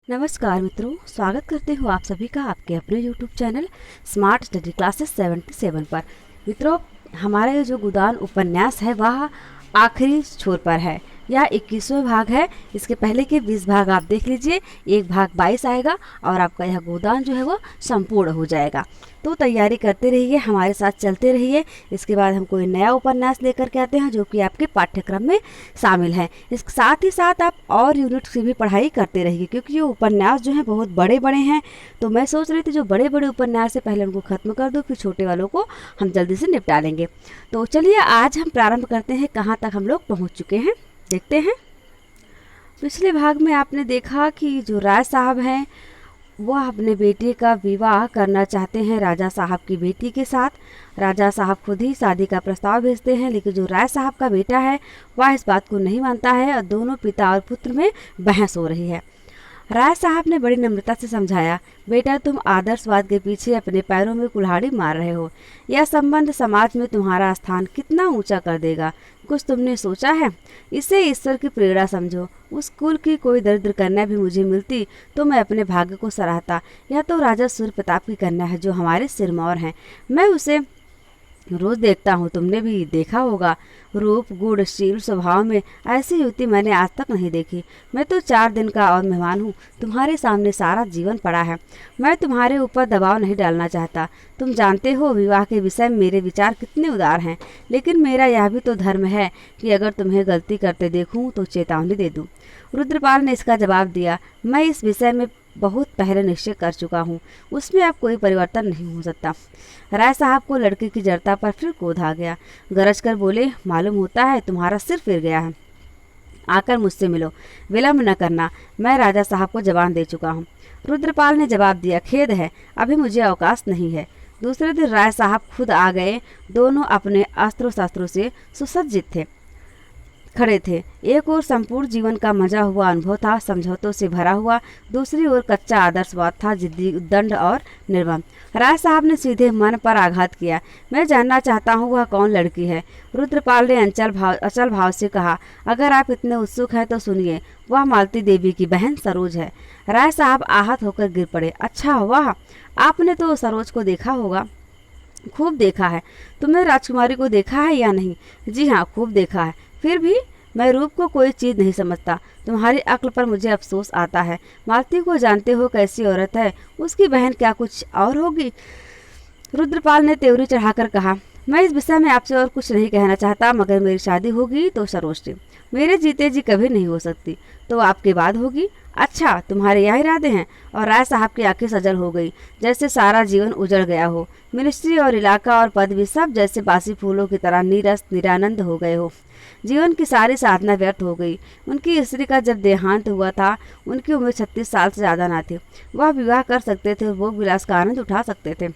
नमस्कार मित्रों, स्वागत करते हूँ आप सभी का आपके अपने YouTube channel smart study classes 77 पर। मित्रों, हमारा ये जो गोदान उपन्यास है वह आखिरी छोर पर है। यह 21वां भाग है। इसके पहले के 20 भाग आप देख लीजिए। एक भाग 22 आएगा और आपका यह गोदान जो है वो संपूर्ण हो जाएगा। तो तैयारी करते रहिए, हमारे साथ चलते रहिए। इसके बाद हम कोई नया उपन्यास लेकर के आते हैं जो कि आपके पाठ्यक्रम में शामिल है। इसके साथ ही साथ आप और यूनिट की भी पढ़ाई करते रहिए, क्योंकि ये उपन्यास जो हैं बहुत बड़े बड़े हैं। तो मैं सोच रही थी जो बड़े बड़े उपन्यास है पहले उनको ख़त्म कर दो, फिर छोटे वालों को हम जल्दी से निपटा लेंगे। तो चलिए आज हम प्रारंभ करते हैं। कहाँ तक हम लोग पहुँच चुके हैं देखते हैं। पिछले भाग में आपने देखा कि जो राय साहब हैं वह अपने बेटे का विवाह करना चाहते हैं राजा साहब की बेटी के साथ। राजा साहब खुद ही शादी का प्रस्ताव भेजते हैं, लेकिन जो राय साहब का बेटा है वह इस बात को नहीं मानता है और दोनों पिता और पुत्र में बहस हो रही है। राय साहब ने बड़ी नम्रता से समझाया, बेटा तुम आदर्शवाद के पीछे अपने पैरों में कुल्हाड़ी मार रहे हो। यह संबंध समाज में तुम्हारा स्थान कितना ऊंचा कर देगा, कुछ तुमने सोचा है? इसे ईश्वर की प्रेरणा समझो। उस कुल की कोई दरिद्र कन्या भी मुझे मिलती तो मैं अपने भाग्य को सराहता। यह तो राजा सूर्य प्रताप की कन्या है जो हमारे सिरमौर हैं। मैं उसे रोज देखता हूँ, तुमने भी देखा होगा। रूप गुण शील स्वभाव में ऐसी युवती मैंने आज तक नहीं देखी। मैं तो 4 दिन का और मेहमान हूँ, तुम्हारे सामने सारा जीवन पड़ा है। मैं तुम्हारे ऊपर दबाव नहीं डालना चाहता। तुम जानते हो विवाह के विषय में मेरे विचार कितने उदार हैं, लेकिन मेरा यह भी तो धर्म है कि अगर तुम्हें गलती करते देखूं तो चेतावनी दे दूं। रुद्रपाल ने इसका जवाब दिया, मैं इस विषय में बहुत पहले निश्चय कर चुका हूँ, उसमें अब कोई परिवर्तन नहीं हो सकता। राय साहब को लड़के की जड़ता पर फिर क्रोध आ गया। गरज कर बोले, मालूम होता है तुम्हारा सिर फिर गया है। आकर मुझसे मिलो, विलम्ब न करना। मैं राजा साहब को जवान दे चुका हूँ। रुद्रपाल ने जवाब दिया, खेद है, अभी मुझे अवकाश नहीं है। दूसरे दिन राय साहब खुद आ गए। दोनों अपने अस्त्रों शस्त्रों से सुसज्जित खड़े थे। एक ओर संपूर्ण जीवन का मजा हुआ अनुभव था, समझौतों से भरा हुआ। दूसरी ओर कच्चा आदर्शवाद था, जिद्दी दंड और निर्मम। राय साहब ने सीधे मन पर आघात किया। मैं जानना चाहता हूँ वह कौन लड़की है। रुद्रपाल ने अचल भाव से कहा, अगर आप इतने उत्सुक हैं तो सुनिए, वह मालती देवी की बहन सरोज है। राय साहब आहत होकर गिर पड़े। अच्छा, वाह, आपने तो सरोज को देखा होगा। खूब देखा है। तुमने राजकुमारी को देखा है या नहीं? जी हाँ, खूब देखा है। फिर भी मैं रूप को कोई चीज़ नहीं समझता। तुम्हारी अक्ल पर मुझे अफसोस आता है। मालती को जानते हो कैसी औरत है, उसकी बहन क्या कुछ और होगी? रुद्रपाल ने तेवरी चढ़ाकर कहा, मैं इस विषय में आपसे और कुछ नहीं कहना चाहता, मगर मेरी शादी होगी तो सरोज से। मेरे जीते जी कभी नहीं हो सकती, तो आपके बाद होगी। अच्छा, तुम्हारे यह इरादे हैं? और राय साहब की आंखें सजल हो गई, जैसे सारा जीवन उजड़ गया हो। मिनिस्ट्री और इलाका और पद भी सब जैसे बासी फूलों की तरह नीरस निरानंद हो गए हो। जीवन की सारी साधना व्यर्थ हो गई। उनकी स्त्री का जब देहांत हुआ था उनकी उम्र 36 साल से ज़्यादा ना थी। वह विवाह कर सकते थे, भोग विलास का आनंद उठा सकते थे।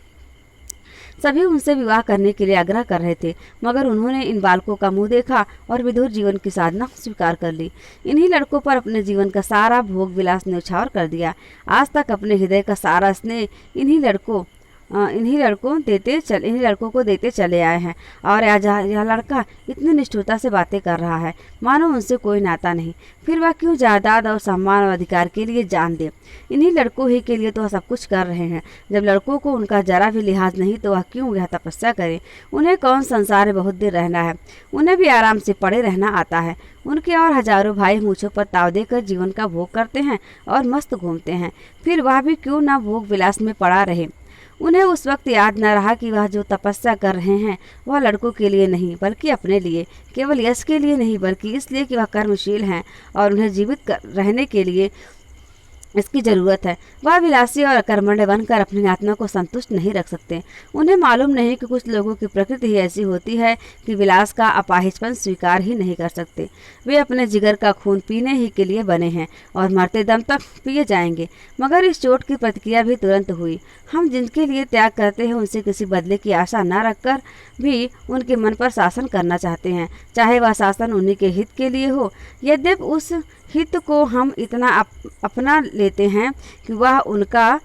सभी उनसे विवाह करने के लिए आग्रह कर रहे थे, मगर उन्होंने इन बालकों का मुंह देखा और विधुर जीवन की साधना स्वीकार कर ली। इन्हीं लड़कों पर अपने जीवन का सारा भोग विलास न्यौछावर कर दिया। आज तक अपने हृदय का सारा स्नेह इन्हीं लड़कों को देते चले आए हैं। और आज यह लड़का इतनी निष्ठुरता से बातें कर रहा है मानो उनसे कोई नाता नहीं। फिर वह क्यों जायदाद और सम्मान और अधिकार के लिए जान दे? इन्हीं लड़कों ही के लिए तो वह सब कुछ कर रहे हैं। जब लड़कों को उनका जरा भी लिहाज नहीं तो वह क्यों यह तपस्या करें? उन्हें कौन संसार में बहुत देर रहना है? उन्हें भी आराम से पड़े रहना आता है। उनके और हजारों भाई मूछों पर ताव देकर जीवन का भोग करते हैं और मस्त घूमते हैं। फिर वह भी क्यों ना भोग विलास में पड़ा रहे? उन्हें उस वक्त याद न रहा कि वह जो तपस्या कर रहे हैं वह लड़कों के लिए नहीं बल्कि अपने लिए, केवल यश के लिए नहीं बल्कि इसलिए कि वह कर्मशील हैं और उन्हें जीवित रहने के लिए इसकी जरूरत है। वह विलासी और अकर्मण्य बनकर अपनी आत्मा को संतुष्ट नहीं रख सकते। उन्हें मालूम नहीं कि कुछ लोगों की प्रकृति ही ऐसी होती है कि विलास का अपाहिजपन स्वीकार ही नहीं कर सकते। वे अपने जिगर का खून पीने ही के लिए बने हैं और मरते दम तक पिए जाएंगे। मगर इस चोट की प्रतिक्रिया भी तुरंत हुई। हम जिनके लिए त्याग करते हैं उनसे किसी बदले की आशा न रखकर भी उनके मन पर शासन करना चाहते हैं, चाहे वह शासन उन्हीं के हित के लिए हो। यद्यपि उस हित को हम इतना अपना लेते हैं कि वह उनका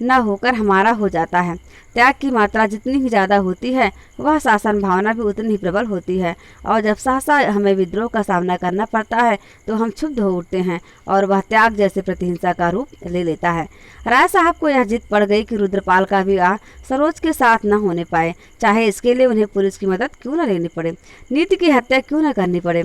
न होकर हमारा हो जाता है। त्याग की मात्रा जितनी ही ज़्यादा होती है वह शासन भावना भी उतनी ही प्रबल होती है, और जब सहसा हमें विद्रोह का सामना करना पड़ता है तो हम क्षुब्ध हो उठते हैं और वह त्याग जैसे प्रतिहिंसा का रूप ले लेता है। राय साहब को यह जिद पड़ गई कि रुद्रपाल का विवाह सरोज के साथ न होने पाए, चाहे इसके लिए उन्हें पुलिस की मदद क्यों न लेनी पड़े, नीति की हत्या क्यों न करनी पड़े।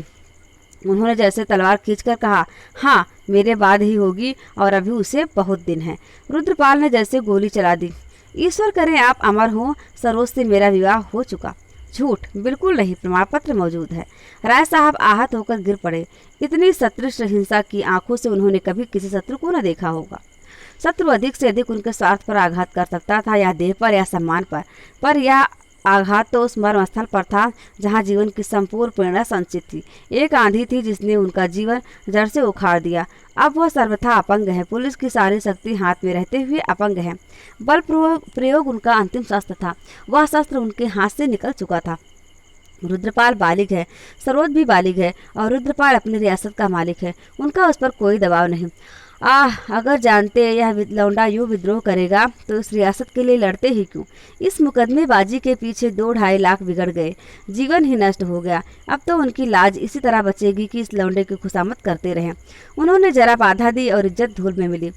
उन्होंने जैसे तलवार खींचकर कहा, हाँ मेरे बाद ही होगी और अभी उसे बहुत दिन है। रुद्रपाल ने जैसे गोली चला दी, ईश्वर करे आप अमर हो, सरोज से मेरा विवाह हो चुका। झूठ, बिल्कुल नहीं, प्रमाण पत्र मौजूद है। राय साहब आहत होकर गिर पड़े। इतनी सतृष्ट हिंसा की आंखों से उन्होंने कभी किसी शत्रु को न देखा होगा। शत्रु अधिक से अधिक उनके स्वार्थ पर आघात कर सकता था, या देह पर या सम्मान पर यह आघात तो उस मर्म स्थल पर था जहाँ जीवन की संपूर्ण प्रेरणा संचित थी। एक आंधी थी जिसने उनका जीवन जड़ से उखाड़ दिया। अब वह सर्वथा अपंग है, पुलिस की सारी शक्ति हाथ में रहते हुए अपंग है। बल प्रयोग उनका अंतिम शस्त्र था, वह शस्त्र उनके हाथ से निकल चुका था। रुद्रपाल बालिग है, सरोज भी बालिग है, और रुद्रपाल अपनी रियासत का मालिक है, उनका उस पर कोई दबाव नहीं। अगर जानते यह लौंडा यूँ विद्रोह करेगा तो इस रियासत के लिए लड़ते ही क्यों। इस मुकदमेबाजी के पीछे 2-2.5 लाख बिगड़ गए, जीवन ही नष्ट हो गया। अब तो उनकी लाज इसी तरह बचेगी कि इस लौंडे की खुशामद करते रहें। उन्होंने जरा बाधा दी और इज्जत धूल में मिली।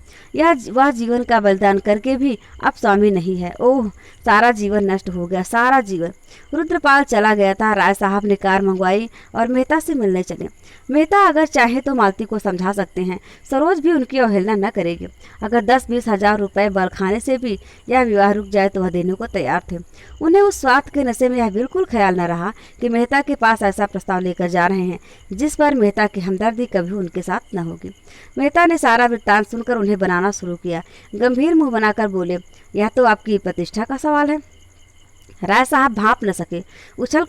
वह जीवन का बलिदान करके भी अब स्वामी नहीं है। ओह, सारा जीवन नष्ट हो गया, सारा जीवन। रुद्रपाल चला गया था। राय साहब ने कार मंगवाई और मेहता से मिलने चले। मेहता अगर चाहे तो मालती को समझा सकते हैं, सरोज भी उनकी अवहेलना न करेगी। अगर 10-20 हजार रुपए बरखाने से भी यह विवाह रुक जाए तो वह देने को तैयार थे। उन्हें उस स्वार्थ के नशे में यह बिल्कुल ख्याल न रहा कि मेहता के पास ऐसा प्रस्ताव लेकर जा रहे हैं जिस पर मेहता की हमदर्दी कभी उनके साथ न होगी। मेहता ने सारा वृत्तांत सुनकर उन्हें बनाना शुरू किया। गंभीर मुंह बनाकर बोले, यह तो आपकी प्रतिष्ठा का सवाल है। राय साहब भाप न सके, उछल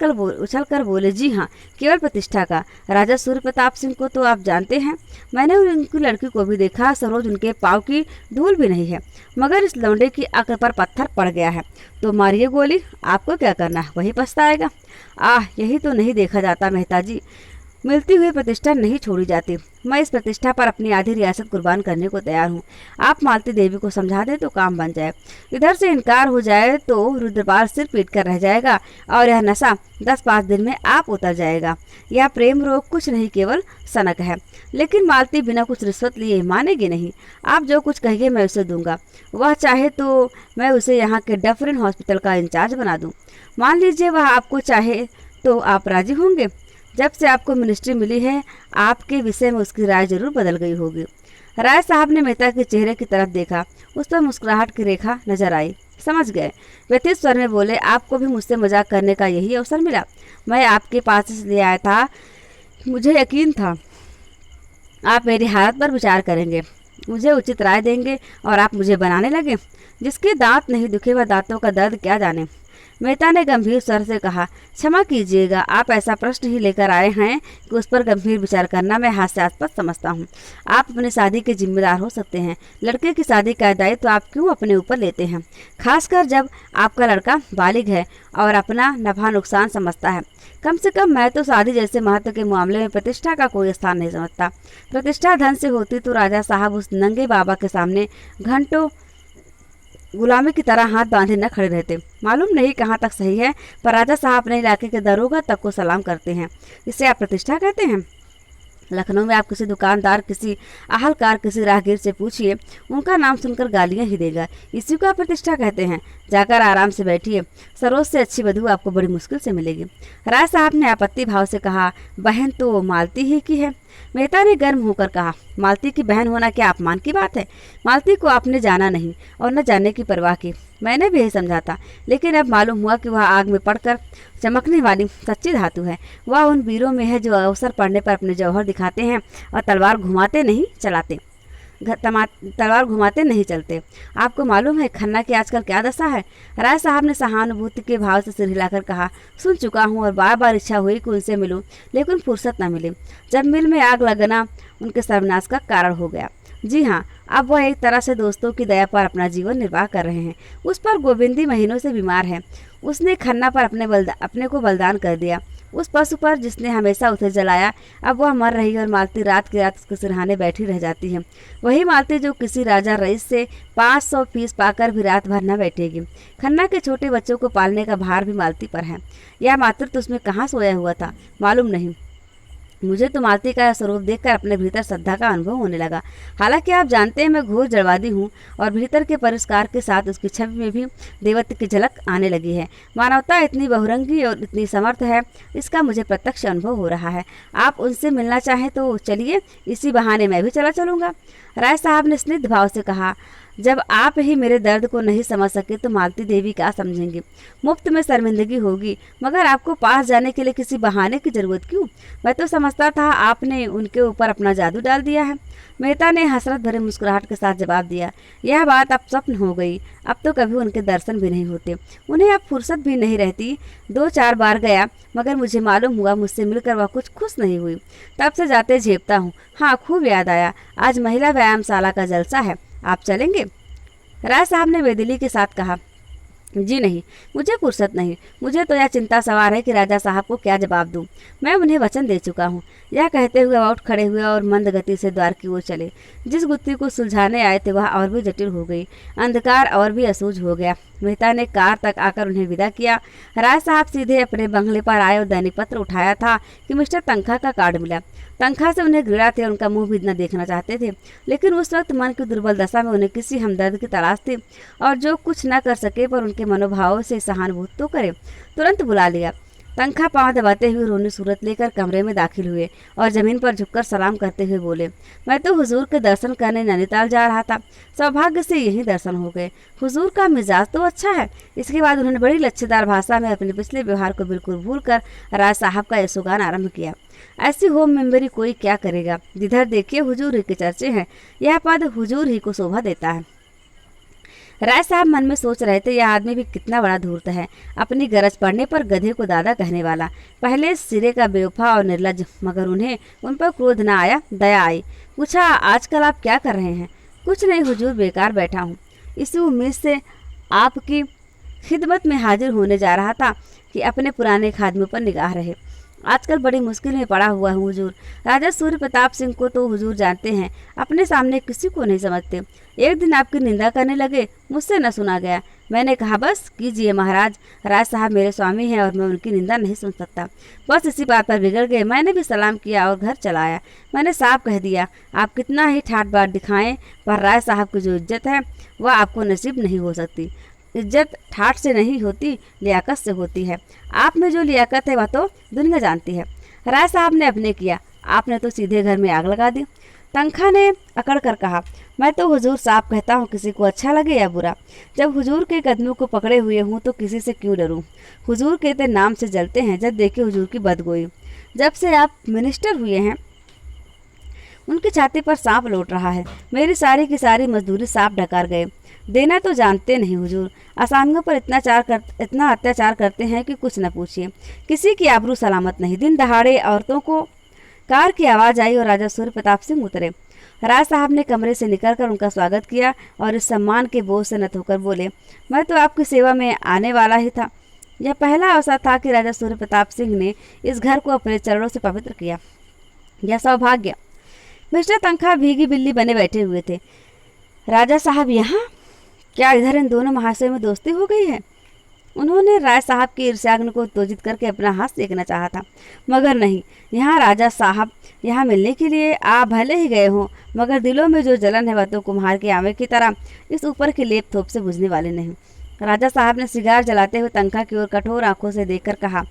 कर बोले, जी हाँ, केवल प्रतिष्ठा का। राजा सूर्य प्रताप सिंह को तो आप जानते हैं, मैंने उनकी लड़की को भी देखा। सरोज उनके पाँव की धूल भी नहीं है, मगर इस लौंडे की अक्ल पर पत्थर पड़ गया है। तो मारिए गोली, आपको क्या करना है, वही पछताएगा। यही तो नहीं देखा जाता मेहता जी, मिलती हुई प्रतिष्ठा नहीं छोड़ी जाती। मैं इस प्रतिष्ठा पर अपनी आधी रियासत कुर्बान करने को तैयार हूँ। आप मालती देवी को समझा दें तो काम बन जाए। इधर से इनकार हो जाए तो रुद्रपाल सिर पीट कर रह जाएगा और यह नशा 10-5 दिन में आप उतर जाएगा। यह प्रेम रोग कुछ नहीं, केवल सनक है। लेकिन मालती बिना कुछ रिश्वत लिए मानेगी नहीं। आप जो कुछ कहिए मैं उसे दूंगा। वह चाहे तो मैं उसे यहाँ के डफरिन हॉस्पिटल का इंचार्ज बना दूँ। मान लीजिए वह आपको चाहे तो आप राजी होंगे। जब से आपको मिनिस्ट्री मिली है आपके विषय में उसकी राय जरूर बदल गई होगी। राय साहब ने मेहता के चेहरे की तरफ देखा, उस पर मुस्कुराहट की रेखा नजर आई। समझ गए, व्यथित स्वर में बोले, आपको भी मुझसे मजाक करने का यही अवसर मिला। मैं आपके पास इसलिए आया था, मुझे यकीन था आप मेरी हालत पर विचार करेंगे, मुझे उचित राय देंगे और आप मुझे बनाने लगे। जिसके दांत नहीं दुखे वह दांतों का दर्द क्या जाने। मेहता ने गंभीर स्वर से कहा, क्षमा कीजिएगा, आप ऐसा प्रश्न ही लेकर आए हैं कि उस पर गंभीर विचार करना मैं हास्यास्पद समझता हूँ। आप अपनी शादी के जिम्मेदार हो सकते हैं, लड़के की शादी का दायित्व तो आप क्यों अपने ऊपर लेते हैं, खासकर जब आपका लड़का बालिग है और अपना नफा नुकसान समझता है। कम से कम मैं तो शादी जैसे महत्व के मामले में प्रतिष्ठा का कोई स्थान नहीं समझता। प्रतिष्ठा धन से होती तो राजा साहब उस नंगे बाबा के सामने घंटों गुलामी की तरह हाथ बांधे न खड़े रहते। मालूम नहीं कहाँ तक सही है, पर राजा साहब अपने इलाके के दरोगा तक को सलाम करते हैं। इसे आप प्रतिष्ठा कहते हैं? लखनऊ में आप किसी दुकानदार, किसी आहलकार, किसी राहगीर से पूछिए, उनका नाम सुनकर गालियां ही देगा। इसी को आप प्रतिष्ठा कहते हैं? जाकर आराम से बैठिए, सरोज से अच्छी वधू आपको बड़ी मुश्किल से मिलेगी। राय साहब ने आपत्ति भाव से कहा, बहन तो मालती ही की है। मेहता ने गर्म होकर कहा, मालती की बहन होना क्या अपमान की बात है? मालती को आपने जाना नहीं और न जानने की परवाह की। मैंने भी यही समझा था, लेकिन अब मालूम हुआ कि वह आग में पड़कर चमकने वाली सच्ची धातु है। वह उन वीरों में है जो अवसर पड़ने पर अपने जौहर दिखाते हैं और तलवार घुमाते नहीं चलते। आपको मालूम है खन्ना की आजकल क्या दशा है? राय साहब ने सहानुभूति के भाव से सिर हिलाकर कहा, सुन चुका हूँ और बार बार इच्छा हुई कि उनसे मिलूं, लेकिन फुर्सत न मिली। जब मिल में आग लगना उनके सर्वनाश का कारण हो गया। जी हाँ, अब वह एक तरह से दोस्तों की दया पर अपना जीवन निर्वाह कर रहे हैं। उस पर गोविंदी महीनों से बीमार है। उसने खन्ना पर अपने को बलिदान कर दिया। उस पशु पर जिसने हमेशा उसे जलाया अब वह मर रही है और मालती रात की रात उसके सिरहाने बैठी रह जाती है। वही मालती जो किसी राजा रईस से 500 फीस पाकर भी रात भर न बैठेगी। खन्ना के छोटे बच्चों को पालने का भार भी मालती पर है। यह मातृत्व उसमें कहाँ सोया हुआ था मालूम नहीं। मुझे तो मालती का यह स्वरूप देखकर अपने भीतर श्रद्धा का अनुभव होने लगा। हालांकि आप जानते हैं मैं घोर जड़वादी हूँ और भीतर के परिष्कार के साथ उसकी छवि में भी देवत्व की झलक आने लगी है। मानवता इतनी बहुरंगी और इतनी समर्थ है, इसका मुझे प्रत्यक्ष अनुभव हो रहा है। आप उनसे मिलना चाहें तो चलिए, इसी बहाने मैं भी चला चलूँगा। राय साहब ने स्निग्ध भाव से कहा, जब आप ही मेरे दर्द को नहीं समझ सके तो मालती देवी क्या समझेंगी। मुफ्त में शर्मिंदगी होगी, मगर आपको पास जाने के लिए किसी बहाने की जरूरत क्यों। मैं तो समझता था आपने उनके ऊपर अपना जादू डाल दिया है। मेहता ने हसरत भरे मुस्कुराहट के साथ जवाब दिया, यह बात अब स्वप्न हो गई। अब तो कभी उनके दर्शन भी नहीं होते, उन्हें अब फुर्सत भी नहीं रहती। 2-4 बार गया मगर मुझे मालूम हुआ मुझसे मिलकर वह कुछ खुश नहीं हुई। तब से जाते झेपता हूँ। हाँ, खूब याद आया, आज महिला व्यायामशाला का जलसा है, आप चलेंगे। राय साहब ने बेदिली के साथ कहा, जी नहीं, मुझे फुर्सत नहीं। मुझे तो यह चिंता सवार है कि राजा साहब को क्या जवाब दूं। मैं उन्हें वचन दे चुका हूँ। यह कहते हुए वह उठ खड़े हुए और मंद गति से द्वार की ओर चले। जिस गुत्थी को सुलझाने आए थे वह और भी जटिल हो गई। अंधकार और भी असूझ हो गया। मेहता ने कार तक आकर उन्हें विदा किया। राय साहब सीधे अपने बंगले पर आए और दैनिक पत्र उठाया था कि मिस्टर तनखा का कार्ड मिला। तनखा से उन्हें घृणा थी और उनका मुंह भी न देखना चाहते थे, लेकिन उस वक्त मन की दुर्बल दशा में उन्हें किसी हमदर्द की तलाश थी और जो कुछ न कर सके पर उनके मनोभावों से सहानुभूति तो करे। तुरंत बुला लिया। तनखा पांव दबाते हुए रोनी सूरत लेकर कमरे में दाखिल हुए और जमीन पर झुककर सलाम करते हुए बोले, मैं तो हुजूर के दर्शन करने नैनीताल जा रहा था, सौभाग्य से यही दर्शन हो गए। हुजूर का मिजाज तो अच्छा है। इसके बाद उन्होंने बड़ी लच्छेदार भाषा में अपने पिछले व्यवहार को बिल्कुल भूलकर राय साहब का यशोगान आरंभ किया। ऐसी होम मेंबरी कोई क्या करेगा, जिधर देखिए हुजूर ही के चर्चे हैं। यह पद हुजूर ही को शोभा देता है। राय साहब मन में सोच रहे थे, यह आदमी भी कितना बड़ा धूर्त है। अपनी गरज पड़ने पर गधे को दादा कहने वाला। पहले सिरे का बेवफा और निर्लज, मगर उन्हें उन पर क्रोध न आया, दया आई। पूछा, आजकल आप क्या कर रहे हैं। कुछ नहीं हुजूर, बेकार बैठा हूँ। इसी उम्मीद से आपकी खिदमत में हाजिर होने जा रहा था कि अपने पुराने खादमों पर निगाह रहे। आजकल बड़ी मुश्किल में पड़ा हुआ हूँ हुजूर। राजा सूर्य प्रताप सिंह को तो हुजूर जानते हैं, अपने सामने किसी को नहीं समझते। एक दिन आपकी निंदा करने लगे, मुझसे न सुना गया। मैंने कहा, बस कीजिए महाराज, राज साहब मेरे स्वामी हैं और मैं उनकी निंदा नहीं सुन सकता। बस इसी बात पर बिगड़ गए। मैंने भी सलाम किया और घर चला आया। मैंने साफ कह दिया, आप कितना ही ठाट बाट दिखाएं, पर राय साहब की जो इज्जत है वह आपको नसीब नहीं हो सकती। इज्जत ठाठ से नहीं होती, लियाकत से होती है। आप में जो लियाकत है वह तो दुनिया जानती है। राय साहब ने अपने किया, आपने तो सीधे घर में आग लगा दी। तनखा ने अकड़ कर कहा, मैं तो हुजूर साहब कहता हूँ, किसी को अच्छा लगे या बुरा। जब हुजूर के कदमों को पकड़े हुए हूँ तो किसी से क्यों डरूँ। हुजूर कहते नाम से जलते हैं, जब देखे हुजूर की बदगोई। जब से आप मिनिस्टर हुए हैं उनकी छाती पर सांप लौट रहा है। मेरी सारी की सारी मजदूरी सांप डकार गए। देना तो जानते नहीं हुजूर, आसामियों पर इतना अत्याचार करते हैं कि कुछ न पूछिए। किसी की आबरू सलामत नहीं। दिन दहाड़े औरतों को कार की आवाज़ आई और राजा सूर्य प्रताप सिंह उतरे। राज साहब ने कमरे से निकलकर उनका स्वागत किया और इस सम्मान के बोझ से नत होकर बोले, मैं तो आपकी सेवा में आने वाला ही था। यह पहला अवसर था कि राजा सूर्य प्रताप सिंह ने इस घर को अपने चरणों से पवित्र किया। यह सौभाग्य। मिस्टर तनखा भीगी बिल्ली बने बैठे हुए थे। राजा साहब यहाँ? क्या इधर इन दोनों महाशयों में दोस्ती हो गई है? उन्होंने राय साहब की ईर्ष्याग्नि को उत्तेजित करके अपना हाथ सेकना चाहा था, मगर नहीं। यहाँ राजा साहब यहाँ मिलने के लिए आप भले ही गए हों, मगर दिलों में जो जलन है वह तो कुम्हार के आवे की तरह इस ऊपर के लेप थोप से बुझने वाले नहीं। राजा साहब ने सिगार जलाते हुए तनखा की ओर कठोर आंखों से देखकर कहा,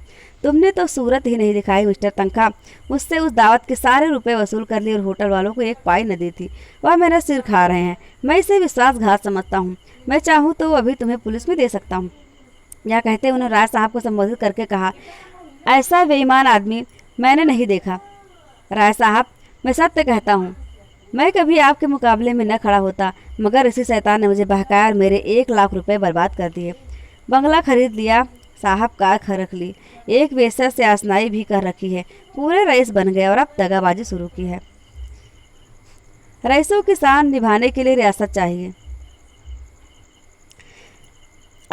तुमने तो सूरत ही नहीं दिखाई मिस्टर तनखा। मुझसे उस दावत के सारे रुपए वसूल कर लिए और होटल वालों को एक पाई न दी थी। वह मेरा सिर खा रहे हैं। मैं इसे विश्वासघात समझता हूँ। मैं चाहूँ तो अभी तुम्हें पुलिस में दे सकता हूँ। यह कहते उन्होंने राज साहब को संबोधित करके कहा, ऐसा बेईमान आदमी मैंने नहीं देखा। राय साहब, मैं सत्य कहता हूँ, मैं कभी आपके मुकाबले में न खड़ा होता, मगर इसी शैतान ने मुझे बहकाया और मेरे 1 लाख रुपए बर्बाद कर दिए। बंगला खरीद लिया, साहब कार खरख ली, एक वेश्या से आसनाई भी कर रखी है, पूरे रईस बन गए और अब दगाबाजी शुरू की है। रईसों की शान निभाने के लिए रियासत चाहिए।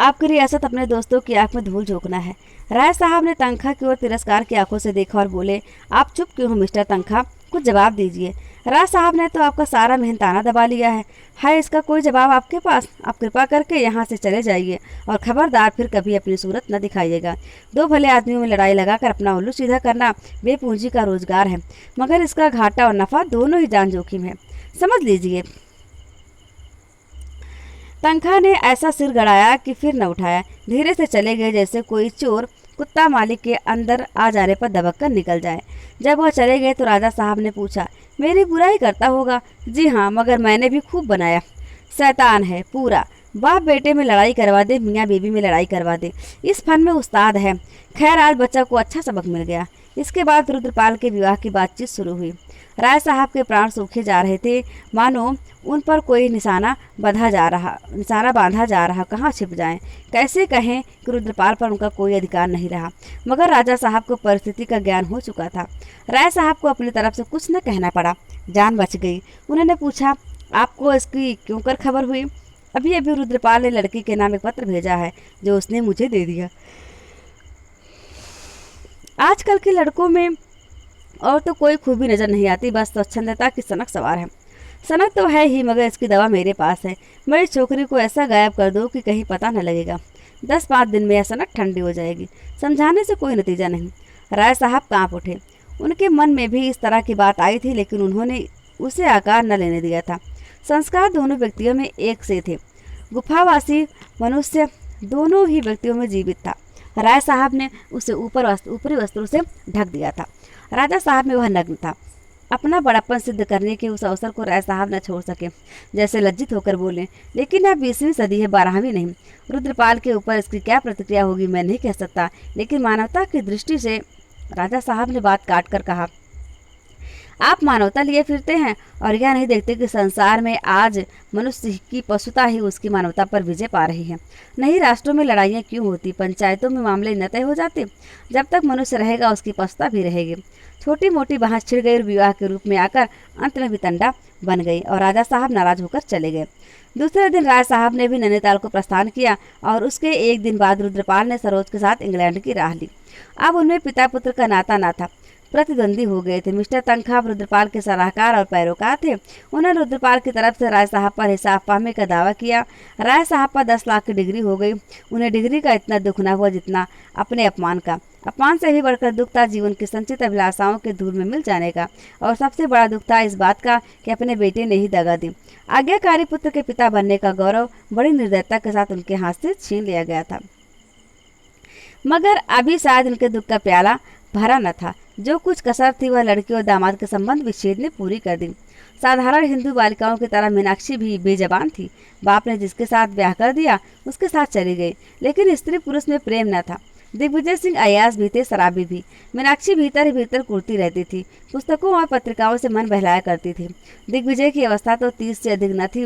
आपकी रियासत अपने दोस्तों की आंख में धूल झोंकना है। राय साहब ने तनखा की ओर तिरस्कार की आंखों से देखा और बोले, आप चुप क्यों हो मिस्टर तनखा, कुछ जवाब दीजिए। राय साहब ने तो आपका सारा मेहनताना दबा लिया है इसका कोई जवाब आपके पास? आप कृपा करके यहाँ से चले जाइए और खबरदार फिर कभी अपनी सूरत न दिखाइएगा। दो भले आदमियों में लड़ाई लगाकर अपना उल्लू सीधा करना बेपूंजी का रोजगार है, मगर इसका घाटा और नफा दोनों ही जान जोखिम है, समझ लीजिए। तनखा ने ऐसा सिर गड़ाया कि फिर न उठाया। धीरे से चले गए जैसे कोई चोर कुत्ता मालिक के अंदर आ जाने पर दबक कर निकल जाए। जब वह चले गए तो राजा साहब ने पूछा, मेरी बुराई करता होगा? जी हाँ, मगर मैंने भी खूब बनाया। शैतान है पूरा, बाप बेटे में लड़ाई करवा दे, मियाँ बीबी में लड़ाई करवा दे, इस फन में उस्ताद है। खैर आज बच्चा को अच्छा सबक मिल गया। इसके बाद रुद्रपाल के विवाह की बातचीत शुरू हुई। राय साहब के प्राण सूखे जा रहे थे, मानो उन पर कोई निशाना बांधा जा रहा। कहाँ छिप जाएं, कैसे कहें कि रुद्रपाल पर उनका कोई अधिकार नहीं रहा। मगर राजा साहब को परिस्थिति का ज्ञान हो चुका था। राय साहब को अपनी तरफ से कुछ न कहना पड़ा, जान बच गई। उन्होंने पूछा, आपको इसकी क्यों कर खबर हुई? अभी अभी रुद्रपाल ने लड़की के नाम एक पत्र भेजा है जो उसने मुझे दे दिया। आजकल के लड़कों में और तो कोई खूबी नजर नहीं आती, बस स्वच्छंदता की सनक सवार है। सनक तो है ही, मगर इसकी दवा मेरे पास है। मैं इस छोकरी को ऐसा गायब कर दूं कि कहीं पता न लगेगा। 10-5 दिन में यह सनक ठंडी हो जाएगी। समझाने से कोई नतीजा नहीं। राय साहब कांप उठे। उनके मन में भी इस तरह की बात आई थी, लेकिन उन्होंने उसे आकार न लेने दिया था। संस्कार दोनों व्यक्तियों में एक से थे। गुफावासी मनुष्य दोनों ही व्यक्तियों में जीवित था। राय साहब ने उसे ऊपरी वस्त्रों से ढक दिया था। राजा साहब में वह नग्न था। अपना बड़प्पन सिद्ध करने के उस अवसर को राय साहब न छोड़ सके। जैसे लज्जित होकर बोले, लेकिन अब 20वीं सदी है, 12वीं नहीं। रुद्रपाल के ऊपर इसकी क्या प्रतिक्रिया होगी मैं नहीं कह सकता, लेकिन मानवता की दृष्टि से। राजा साहब ने बात काट कर कहा, आप मानवता लिए फिरते हैं और यह नहीं देखते कि संसार में आज मनुष्य की पशुता ही उसकी मानवता पर विजय पा रही है। नहीं राष्ट्रों में लड़ाइयाँ क्यों होती, पंचायतों में मामले न तय हो जाते। जब तक मनुष्य रहेगा उसकी पशुता भी रहेगी। छोटी मोटी बहस छिड़ गई और विवाह के रूप में आकर अंत में वितंडा बन गई और राजा साहब नाराज होकर चले गए। दूसरे दिन राय साहब ने भी नैनीताल को प्रस्थान किया और उसके एक दिन बाद रुद्रपाल ने सरोज के साथ इंग्लैंड की राह ली। अब उनमें पिता पुत्र का नाता ना था, प्रतिद्वंदी हो गए थे। मिस्टर तनखा रुद्रपाल के सलाहकार और पैरोकार थे। उन्होंने रुद्रपाल की तरफ से राय साहब पर हिसाब पाने का दावा किया। राय साहब पर 10 लाख की डिग्री हो गई। उन्हें डिग्री का इतना दुख न हुआ जितना अपने अपमान का। अपमान से भी बढ़कर दुख था जीवन की संचित अभिलाषाओं के धूल में मिल जाने का, और सबसे बड़ा दुख था इस बात का कि अपने बेटे ने ही दगा दी। आज्ञाकारी पुत्र के पिता बनने का गौरव बड़ी निर्दयता के साथ उनके हाथ से छीन लिया गया था। मगर अभी शायद उनके दुख का प्याला भरा न था। जो कुछ कसर थी वह लड़की और दामाद के संबंध विच्छेद ने पूरी कर दी। साधारण हिंदू बालिकाओं की तरह मीनाक्षी भी बेजबान थी। बाप ने जिसके साथ ब्याह कर दिया उसके साथ चली गई, लेकिन स्त्री पुरुष में प्रेम न था। दिग्विजय सिंह अयास भी थे, शराबी भी। मीनाक्षी भीतर ही भीतर कुर्ती रहती थी, पुस्तकों और पत्रिकाओं से मन बहलाया करती थी। दिग्विजय की अवस्था तो 30 से अधिक न थी,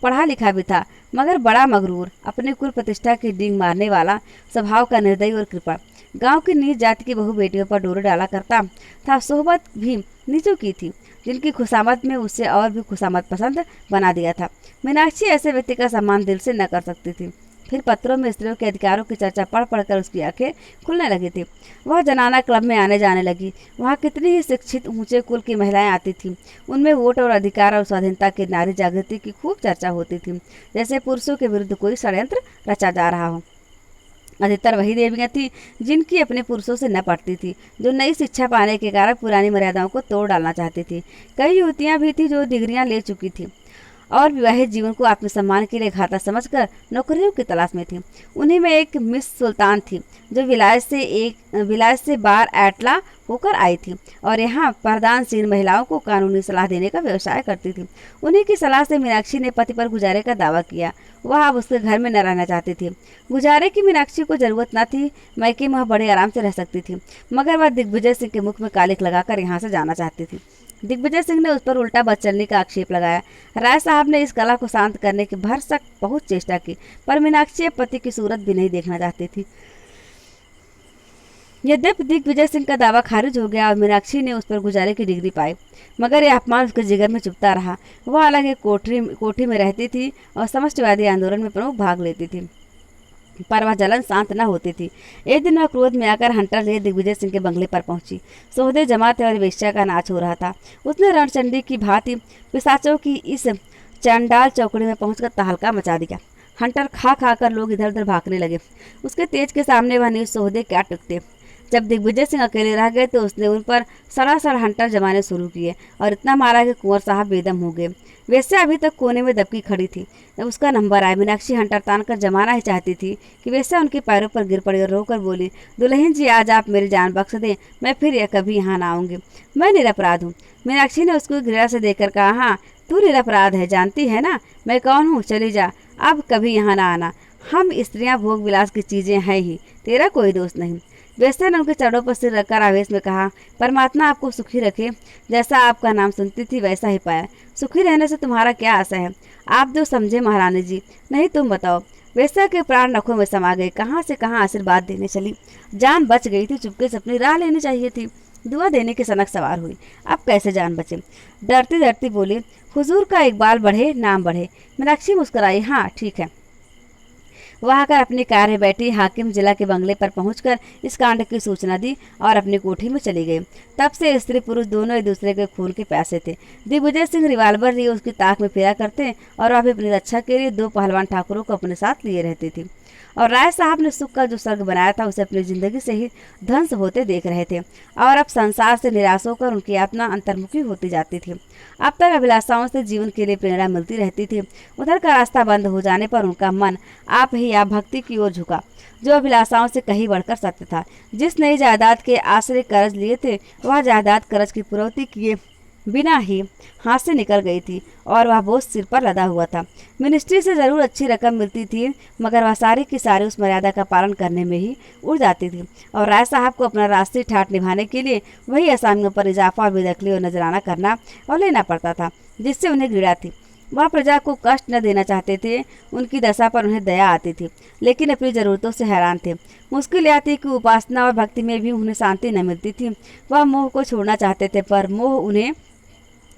पढ़ा लिखा भी था, मगर बड़ा मगरूर, अपने कुल प्रतिष्ठा की डींग मारने वाला, स्वभाव का निर्दयी और कृपा। गांव की नीच जाति की बहु बेटियों पर डोरे डाला करता था। सोहबत भी नीचों की थी, जिनकी खुशामद में उसे और भी खुशामद पसंद बना दिया था। मीनाक्षी ऐसे व्यक्ति का सम्मान दिल से न कर सकती थी। फिर पत्रों में स्त्रियों के अधिकारों की चर्चा पढ़ पढ़कर उसकी आंखें खुलने लगी थी। वह जनाना क्लब में आने जाने लगी। वहाँ कितनी ही शिक्षित ऊंचे कुल की महिलाएं आती थीं। उनमें वोट और अधिकार और स्वाधीनता की नारी जागृति की खूब चर्चा होती थी, जैसे पुरुषों के विरुद्ध कोई षड्यंत्र रचा जा रहा हो। अधिकतर वही देवियाँ थीं जिनकी अपने पुरुषों से न पटती थी, जो नई शिक्षा पाने के कारण पुरानी मर्यादाओं को तोड़ डालना चाहती थी। कई युवतियाँ भी थीं जो डिग्रियाँ ले चुकी थीं और विवाहित जीवन को आत्मसम्मान के लिए घाटा समझकर नौकरियों की तलाश में थी। उन्हीं में एक मिस सुल्तान थी जो विलायत से बार एटला होकर आई थी और यहाँ प्रधानशील महिलाओं को कानूनी सलाह देने का व्यवसाय करती थी। उन्हीं की सलाह से मीनाक्षी ने पति पर गुजारे का दावा किया। वह अब उसके घर में न रहना चाहती थी। गुजारे की मीनाक्षी को जरूरत न थी, मैके में वह बड़े आराम से रह सकती थी, मगर वह दिग्विजय सिंह के मुख में कालिक लगाकर यहाँ से जाना चाहती थी। दिग्विजय सिंह ने उस पर उल्टा बदचलनी का आक्षेप लगाया। राय साहब ने इस कला को शांत करने की भरसक बहुत चेष्टा की, पर मीनाक्षी पति की सूरत भी नहीं देखना चाहती थी। यद्यपि दिग्विजय सिंह का दावा खारिज हो गया और मीनाक्षी ने उस पर गुजारे की डिग्री पाई, मगर यह अपमान उसके जिगर में चुभता रहा। वह अलग एक कोठी में रहती थी और समष्टिवादी आंदोलन में प्रमुख भाग लेती थी। पर वह जलन शांत न होती थी। एक दिन वह क्रोध में आकर हंटर लिए दिग्विजय सिंह के बंगले पर पहुंची। सोहदे जमा थे और वेश्या का नाच हो रहा था। उसने रणचंडी की भांति पिशाचों की इस चंडाल चौकड़ी में पहुंचकर तहलका मचा दिया। हंटर खा खा कर लोग इधर उधर भागने लगे। उसके तेज के सामने वह नीच सोहदे क्या टिकते। जब दिग्विजय सिंह अकेले रह गए तो उसने उन पर सड़ासड़ हंटर जमाने शुरू किए और इतना मारा कि कुंवर साहब बेदम हो गए। वैसे अभी तक कोने में दबकी खड़ी थी। जब उसका नंबर आया, मीनाक्षी हंटर तान कर जमाना ही चाहती थी कि वैसे उनके पैरों पर गिर पड़ी और रोकर बोली, दुल्हन जी आज आप मेरी जान बख्श दें, मैं फिर कभी यहाँ ना आऊँगी। मैं निरपराध हूँ। मीनाक्षी ने उसको घृणा से देखकर कहा, हाँ तू निरपराध है, जानती है ना मैं कौन हूँ, चली जा, अब कभी यहाँ ना आना। हम स्त्रियाँ भोग विलास की चीज़ें हैं ही, तेरा कोई दोष नहीं। वैसे ने उनके चरणों पर सिर रखकर आवेश में कहा, परमात्मा आपको सुखी रखे, जैसा आपका नाम सुनती थी वैसा ही पाया। सुखी रहने से तुम्हारा क्या आशा है, आप जो समझे महारानी जी, नहीं तुम बताओ। वैसा के प्राण नखों में समा गए, कहाँ से कहाँ आशीर्वाद देने चली। जान बच गई थी, चुपके से अपनी राह लेनी चाहिए थी। दुआ देने की सनक सवार हुई। अब कैसे जान बचे। डरती डरती बोली, हुजूर का इकबाल बढ़े नाम बढ़े। मीनाक्षी मुस्कुराई, हाँ ठीक है। वह आकर अपनी कार में बैठी हाकिम जिला के बंगले पर पहुंचकर इस कांड की सूचना दी और अपनी कोठी में चली गई। तब से स्त्री पुरुष दोनों एक दूसरे के खून के प्यासे थे। दिग्विजय सिंह रिवाल्वर लिए उसकी ताक में फिरा करते और वह भी अपनी रक्षा के लिए दो पहलवान ठाकुरों को अपने साथ लिए रहती थी। और राय साहब ने सुख का जो स्वर्ग बनाया था उसे अपनी जिंदगी से ही ध्वंस होते देख रहे थे और अब संसार से निराश होकर उनकी आत्मा अंतर्मुखी होती जाती थी। अब तक अभिलाषाओं से जीवन के लिए प्रेरणा मिलती रहती थी। उधर का रास्ता बंद हो जाने पर उनका मन आप ही आप भक्ति की ओर झुका, जो अभिलाषाओं से कहीं बढ़कर सत्य था। जिस नई जायदाद के आश्रय कर्ज लिए थे वह जायदाद कर्ज की पूर्ति किए बिना ही हाथ से निकल गई थी और वह बोझ सिर पर लदा हुआ था। मिनिस्ट्री से जरूर अच्छी रकम मिलती थी, मगर वह सारी की सारी उस मर्यादा का पालन करने में ही उड़ जाती थी और राय साहब को अपना राष्ट्रीय ठाट निभाने के लिए वही असामियों पर इजाफा और बेदखली और नजराना करना और लेना पड़ता था, जिससे उन्हें घृणा थी। वह प्रजा को कष्ट न देना चाहते थे, उनकी दशा पर उन्हें दया आती थी, लेकिन अपनी ज़रूरतों से हैरान थे। मुश्किल यह थी कि उपासना और भक्ति में भी उन्हें शांति न मिलती थी। वह मोह को छोड़ना चाहते थे पर मोह उन्हें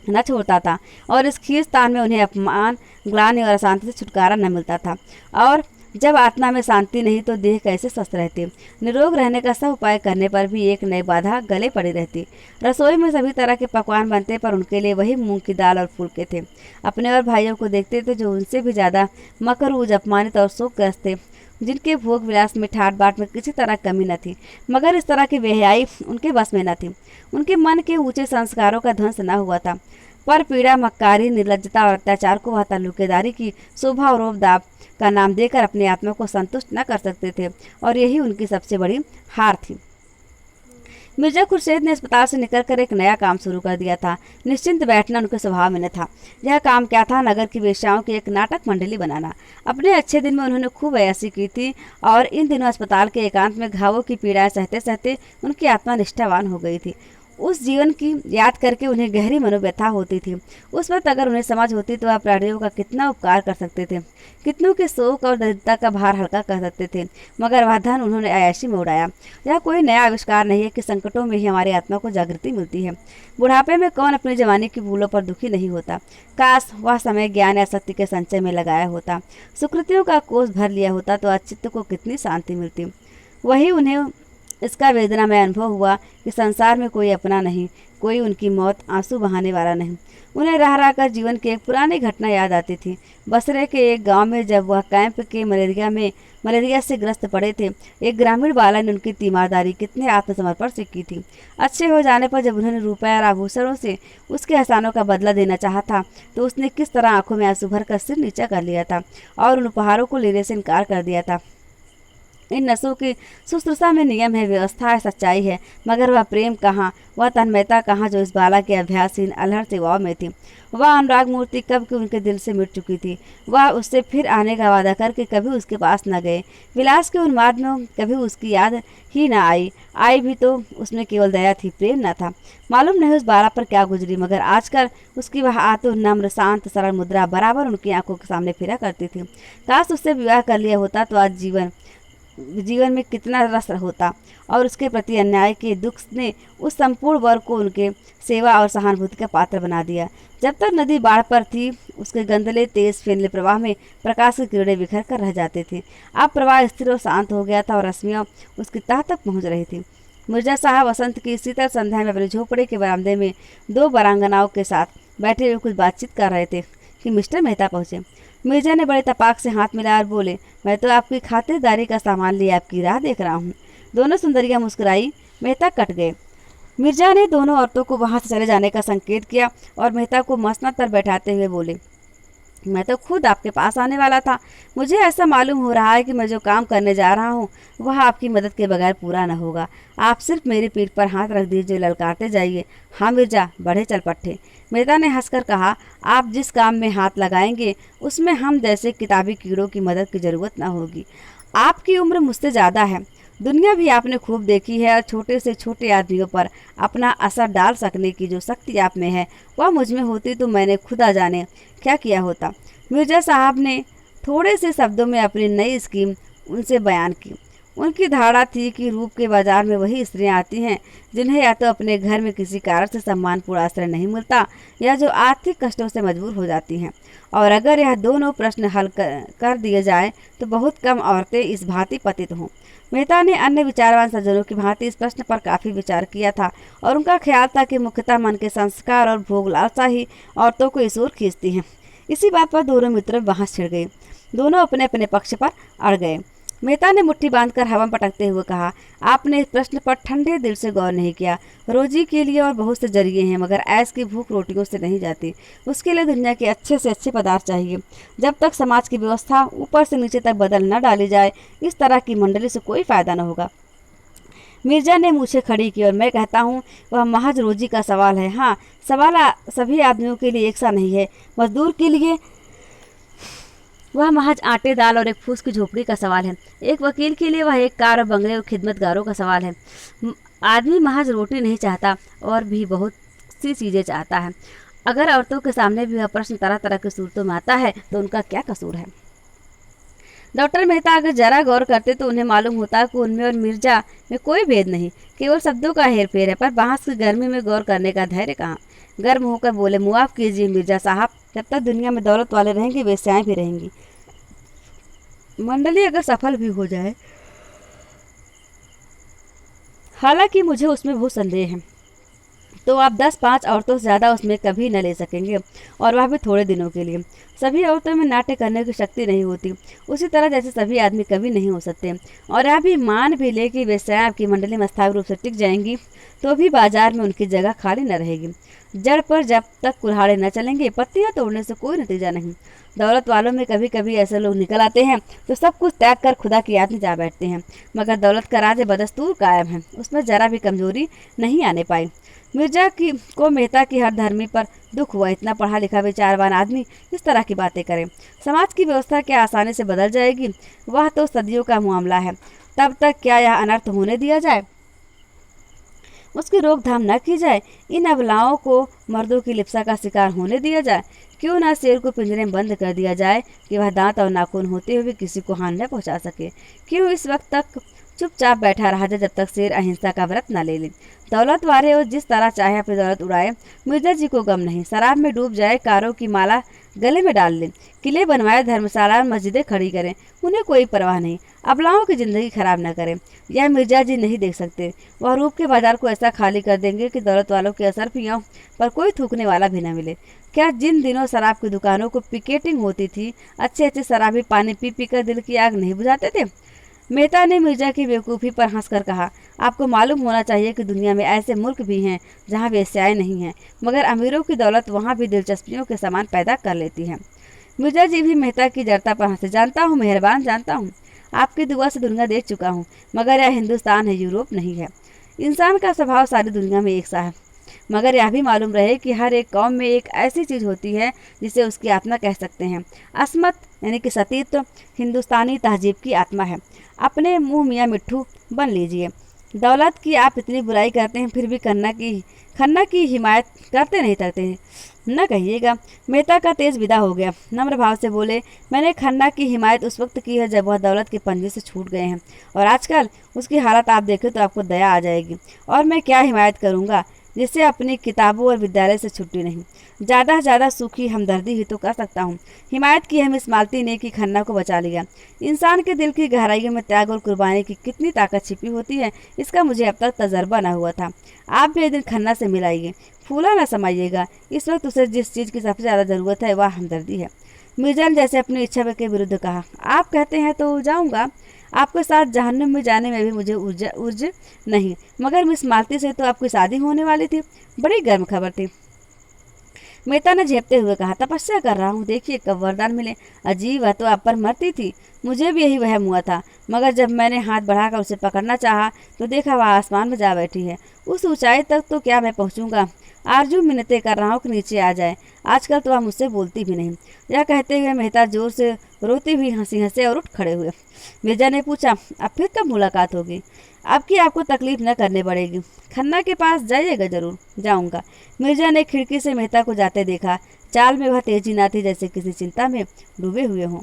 न छोड़ता था और इस खींचतान में उन्हें अपमान, ग्लानि और अशांति से छुटकारा न मिलता था। और जब आत्मा में शांति नहीं तो देह कैसे स्वस्थ रहती। निरोग रहने का सब उपाय करने पर भी एक नई बाधा गले पड़ी रहती। रसोई में सभी तरह के पकवान बनते पर उनके लिए वही मूंग की दाल और फुलके थे। अपने और भाइयों को देखते थे जो उनसे भी ज़्यादा मकरूज, अपमानित और शोकग्रस्त थे, जिनके भोग विलास में ठाट बाट में किसी तरह कमी न थी, मगर इस तरह की बेहयाई उनके बस में न थी। उनके मन के ऊंचे संस्कारों का ध्वंस न हुआ था, पर पीड़ा, मक्कारी, निर्लज्जता और अत्याचार को वह ताल्लुकेदारी की शोभा और रोब दाब का नाम देकर अपने आत्मा को संतुष्ट न कर सकते थे और यही उनकी सबसे बड़ी हार थी। मिर्जा खुर्शीद ने अस्पताल से निकलकर एक नया काम शुरू कर दिया था। निश्चिंत बैठना उनके स्वभाव में न था। यह काम क्या था? नगर की वेश्याओं की एक नाटक मंडली बनाना। अपने अच्छे दिन में उन्होंने खूब अय्यासी की थी और इन दिनों अस्पताल के एकांत में घावों की पीड़ाएं सहते सहते उनकी आत्मा निष्ठावान हो गई थी। उस जीवन की याद करके उन्हें गहरी मनोव्यथा होती थी। उस वक्त अगर उन्हें समझ होती तो वह प्राणियों का कितना उपकार कर सकते थे, कितनों के शोक और दरिद्रता का भार हल्का कर सकते थे, मगर वह धन उन्होंने अय्याशी में उड़ाया। यह कोई नया आविष्कार नहीं है कि संकटों में ही हमारी आत्मा को जागृति मिलती है। बुढ़ापे में कौन अपनी जवानी की भूलों पर दुखी नहीं होता। काश वह समय ज्ञान या शक्ति के संचय में लगाया होता, सुकृतियों का कोष भर लिया होता तो चित्त को कितनी शांति मिलती। वही उन्हें इसका वेदना में अनुभव हुआ कि संसार में कोई अपना नहीं, कोई उनकी मौत आंसू बहाने वाला नहीं। उन्हें रह रह कर जीवन की एक पुरानी घटना याद आती थी। बसरे के एक गांव में जब वह कैंप के मलेरिया से ग्रस्त पड़े थे, एक ग्रामीण बाला ने उनकी तीमारदारी कितने आत्मसमर्पण से की थी। अच्छे हो जाने पर जब उन्होंने रुपये और आभूषणों से उसके एहसानों का बदला देना चाहा था तो उसने किस तरह आंखों में आंसू भर कर सिर नीचा कर लिया था और उन उपहारों को लेने से इनकार कर दिया था। इन नसों की शुश्रूषा में नियम है, व्यवस्था है, सच्चाई है, मगर वह प्रेम कहाँ, वह तन्मयता कहाँ जो इस बाला के अभ्यासहीन अलहड़ सेवाओं में थी। वह अनुराग मूर्ति कब की उनके दिल से मिट चुकी थी। वह उससे फिर आने का वादा करके कभी उसके पास न गए। विलास के उन्माद में कभी उसकी याद ही न आई भी तो उसमें केवल दया थी, प्रेम न था। मालूम नहीं उस बाला पर क्या गुजरी, मगर आजकल उसकी वह आतुर, नम्र, शांत, सरल मुद्रा बराबर उनकी आंखों के सामने फिरा करती थी। काश उससे विवाह कर लिया होता तो आज जीवन जीवन में कितना रस होता और उसके प्रति अन्याय के दुख ने उस संपूर्ण वर्ग को उनके सेवा और सहानुभूति का पात्र बना दिया। जब तक नदी बाढ़ पर थी, उसके गंदले तेज फैले प्रवाह में प्रकाश की किरणें बिखर कर रह जाते थे। अब प्रवाह स्थिर और शांत हो गया था और रश्मियाँ उसकी तह तक पहुँच रही थी। मिर्जा साहब वसंत की शीतल संध्या में अपने झोपड़े के बरामदे में दो बरांगनाओं के साथ बैठे हुए कुछ बातचीत कर रहे थे कि मिस्टर मेहता पहुँचे। मिर्जा ने बड़े तपाक से हाथ मिलाया और बोले, मैं तो आपकी खातिरदारी का सामान लिए आपकी राह देख रहा हूँ। दोनों सुंदरियाँ मुस्कुराई। मेहता कट गए। मिर्जा ने दोनों औरतों को वहाँ से चले जाने का संकेत किया और मेहता को मसनद पर बैठाते हुए बोले, मैं तो खुद आपके पास आने वाला था। मुझे ऐसा मालूम हो रहा है कि मैं जो काम करने जा रहा हूँ वह आपकी मदद के बगैर पूरा न होगा। आप सिर्फ मेरी पीठ पर हाथ रख दीजिए, ललकारते जाइए। हाँ मिर्जा, बढ़े चल पट्टे। मेहता ने हंसकर कहा, आप जिस काम में हाथ लगाएंगे उसमें हम जैसे किताबी कीड़ों की मदद की जरूरत न होगी। आपकी उम्र मुझसे ज़्यादा है, दुनिया भी आपने खूब देखी है और छोटे से छोटे आदमियों पर अपना असर डाल सकने की जो शक्ति आप में है वह मुझ में होती तो मैंने खुदा जाने क्या किया होता। मिर्जा साहब ने थोड़े से शब्दों में अपनी नई स्कीम उनसे बयान की। उनकी धारणा थी कि रूप के बाजार में वही स्त्रियां आती हैं जिन्हें या तो अपने घर में किसी कारण से सम्मानपूर्ण आश्रय नहीं मिलता या जो आर्थिक कष्टों से मजबूर हो जाती हैं। और अगर यह दोनों प्रश्न हल कर दिए जाए तो बहुत कम औरतें इस भांति पतित हों। मेहता ने अन्य विचारवान सज्जनों की भांति इस प्रश्न पर काफ़ी विचार किया था और उनका ख्याल था कि मुख्यतः मन के संस्कार और भोग लालसा ही औरतों को इस ओर खींचती हैं। इसी बात पर दोनों मित्र बहस छिड़ गए। दोनों अपने अपने पक्ष पर अड़ गए। मेहता ने मुट्ठी बांधकर हवा में पटकते हुए कहा, आपने इस प्रश्न पर ठंडे दिल से गौर नहीं किया। रोजी के लिए और बहुत से जरिए हैं, मगर ऐश की भूख रोटियों से नहीं जाती। उसके लिए दुनिया के अच्छे से अच्छे पदार्थ चाहिए। जब तक समाज की व्यवस्था ऊपर से नीचे तक बदल न डाली जाए, इस तरह की मंडली से कोई फायदा न होगा। मिर्जा ने मूछें खड़ी की और मैं कहता हूँ वह महज रोजी का सवाल है। हाँ, सवाल सभी आदमियों के लिए एक सा नहीं है। मजदूर के लिए वह महज आटे दाल और एक फूस की झोपड़ी का सवाल है। एक वकील के लिए वह एक कार और बंगले और खिदमतगारों का सवाल है। आदमी महज रोटी नहीं चाहता और भी बहुत सी चीज़ें चाहता है। अगर औरतों के सामने भी वह प्रश्न तरह तरह की सूरतों में आता है तो उनका क्या कसूर है। डॉक्टर मेहता अगर जरा गौर करते तो उन्हें मालूम होता कि उनमें और मिर्जा में कोई भेद नहीं, केवल शब्दों का हेरफेर है। पर बांस की गर्मी में गौर करने का धैर्य कहाँ। गर्म होकर बोले, मुआफ कीजिए मिर्जा साहब, जब तक दुनिया में दौलत वाले रहेंगे वेश्याएं भी रहेंगी। मंडली अगर सफल भी हो जाए, हालांकि मुझे उसमें बहुत संदेह है, तो आप 10-5 औरतों से ज़्यादा उसमें कभी न ले सकेंगे, और वह भी थोड़े दिनों के लिए। सभी औरतों में नाट्य करने की शक्ति नहीं होती, उसी तरह जैसे सभी आदमी कभी नहीं हो सकते। और आप भी मान भी ले कि वेश्याएं आपकी मंडली में स्थायी रूप से टिक जाएंगी तो भी बाजार में उनकी जगह खाली न रहेगी। जड़ पर जब तक कुल्हाड़े न चलेंगे, पत्तियां तोड़ने से कोई नतीजा नहीं। दौलत वालों में कभी कभी ऐसे लोग निकल आते हैं तो सब कुछ त्याग कर खुदा की याद में जा बैठते हैं, मगर दौलत का राज बदस्तूर कायम है, उसमें जरा भी कमजोरी नहीं आने पाई। मिर्जा को मेहता की हर धर्मी पर दुख हुआ। इतना पढ़ा लिखा विचारवान आदमी इस तरह की बातें करे। समाज की व्यवस्था क्या आसानी से बदल जाएगी? वह तो सदियों का मामला है। तब तक क्या यह अनर्थ होने दिया जाए, उसकी रोकथाम न की जाए? इन अबलाओं को मर्दों की लिप्सा का शिकार होने दिया जाए? क्यों ना शेर को पिंजरे में बंद कर दिया जाए कि वह दांत और नाखून होते हुए किसी को हानि न पहुंचा सके? क्यों इस वक्त तक चुपचाप बैठा रहा जाए जब तक शेर अहिंसा का व्रत न ले ले? दौलत वाले और जिस तरह चाहे अपनी दौलत उड़ाए, मिर्जा जी को गम नहीं। शराब में डूब जाए, कारों की माला गले में डाल ले, किले बनवाए, धर्मशाला और मस्जिदें खड़ी करें, उन्हें कोई परवाह नहीं। अबलाओं की जिंदगी खराब न करें, यह मिर्जा जी नहीं देख सकते। वह रूप के बाजार को ऐसा खाली कर देंगे कि दौलत वालों के असरफियों पर कोई थूकने वाला भी न मिले। क्या जिन दिनों शराब की दुकानों को पिकेटिंग होती थी, अच्छे अच्छे शराबी पानी पी पी कर दिल की आग नहीं बुझाते थे? मेहता ने मिर्जा की बेवकूफ़ी पर हंसकर कहा, आपको मालूम होना चाहिए कि दुनिया में ऐसे मुल्क भी हैं जहाँ वेश्याएं नहीं हैं, मगर अमीरों की दौलत वहाँ भी दिलचस्पियों के समान पैदा कर लेती है। मिर्जा जी भी मेहता की जड़ता पर हंसे। जानता हूँ मेहरबान, जानता हूँ, आपकी दुआ से दुनिया देख चुका हूँ, मगर यह हिंदुस्तान है, यूरोप नहीं है। इंसान का स्वभाव सारी दुनिया में एक सा है, मगर यह भी मालूम रहे कि हर एक कौम में एक ऐसी चीज़ होती है जिसे उसकी आत्मा कह सकते हैं। अस्मत यानी कि सतीत्व हिंदुस्तानी तहजीब की आत्मा है। अपने मुंह मियाँ मिट्ठू बन लीजिए। दौलत की आप इतनी बुराई करते हैं, फिर भी खन्ना की हिमायत करते नहीं करते हैं, न कहिएगा। मेहता का तेज विदा हो गया। नम्र भाव से बोले, मैंने खन्ना की हिमायत उस वक्त की है जब वह दौलत के पंजे से छूट गए हैं, और आजकल उसकी हालत आप देखें तो आपको दया आ जाएगी। और मैं क्या हिमायत करूँगा जिससे अपनी किताबों और विद्यालय से छुट्टी नहीं। ज़्यादा से ज़्यादा सूखी हमदर्दी ही तो कर सकता हूँ। हिमायत की हम इस मालती ने कि खन्ना को बचा लिया। इंसान के दिल की गहराइयों में त्याग और कुर्बानी की कितनी ताकत छिपी होती है, इसका मुझे अब तक तजर्बा न हुआ था। आप भी एक दिन खन्ना से मिलाइए, फूला न समाइएगा। इस वक्त उसे जिस चीज़ की सबसे ज़्यादा ज़रूरत है वह हमदर्दी है। मिर्जा ने जैसे अपनी इच्छा के विरुद्ध कहा, आप कहते हैं तो जाऊँगा। आपके साथ जहन्नुम में जाने में भी मुझे उर्ज नहीं, मगर मिस मालती से तो आपकी शादी होने वाली थी। बड़ी गर्म खबर थी। मेहता ने झेपते हुए कहा, तपस्या कर रहा हूँ, देखिए कब वरदान मिले। अजीब, वह तो आप पर मरती थी। मुझे भी यही वहम हुआ था, मगर जब मैंने हाथ बढ़ाकर उसे पकड़ना चाहा तो देखा वह आसमान में जा बैठी है। उस ऊंचाई तक तो क्या मैं पहुँचूंगा। आरजू मिन्नतें कर रहा हूँ कि नीचे आ जाए। आजकल तो वह मुझसे बोलती भी नहीं। यह कहते हुए मेहता जोर से रोती हुई हंसी हंसे और उठ खड़े हुए। मिर्जा ने पूछा, अब फिर कब मुलाकात होगी। अब की आपको तकलीफ न करनी पड़ेगी। खन्ना के पास जाइएगा। जरूर जाऊंगा। मिर्जा ने खिड़की से मेहता को जाते देखा। चाल में वह तेजी न थी जैसे किसी चिंता में डूबे हुए हों।